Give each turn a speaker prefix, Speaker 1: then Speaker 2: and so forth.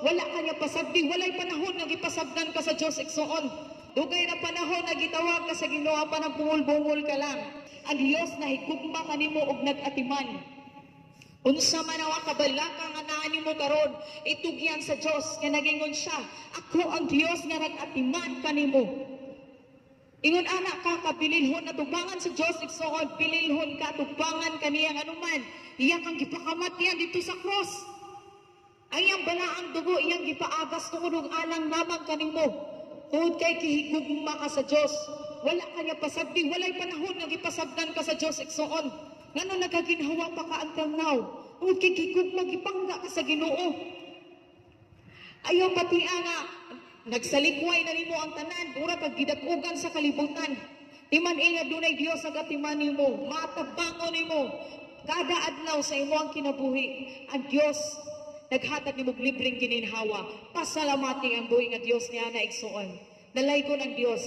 Speaker 1: wala kanya pasabdi, walay panahon nga gipasabdan ka sa Dios igsoon. Dugay na panahon nga gitawag ka sa Ginoo pa nang bungol-bungol ka lang. Ang Dios nahigugma kanimo og nagatiman. Unsa man ang kabalaka nga naa nimo karon, itugyan sa Dios nga nagingon siya, ako ang Dios nga nagatiman kanimo. Ingon anak ka kabilinhon na tubangan sa Dios igsoon, bililhon ka tubangan kaniyang anuman. Iya kang gipakamatyan dito sa cross. Ayang balaang dugo iyang gipaagas tungod og alang lamang kanimo. Tungod kay kihigugma ka sa Dios, wala kanya pasabdi, walay panahon nga gipasabdan ka sa Dios igsoon. Ngano nagaginhawa pa ka until now? Tungod kay kihigugma gipangga ka sa Ginoo. Ayaw pati nga nagsalikway na nimo ang tanan, mura kag gidak-ugan sa kalibutan. Timan nga dunay Dios sa gatiman nimo, matabangon nimo kada adlaw sa imo ang kinabuhi. Ang Dios naghatag nimo libreng gininhawa. Pasalamati ang buhi nga Dios niya na igsuon. Dalay ko ng Dios.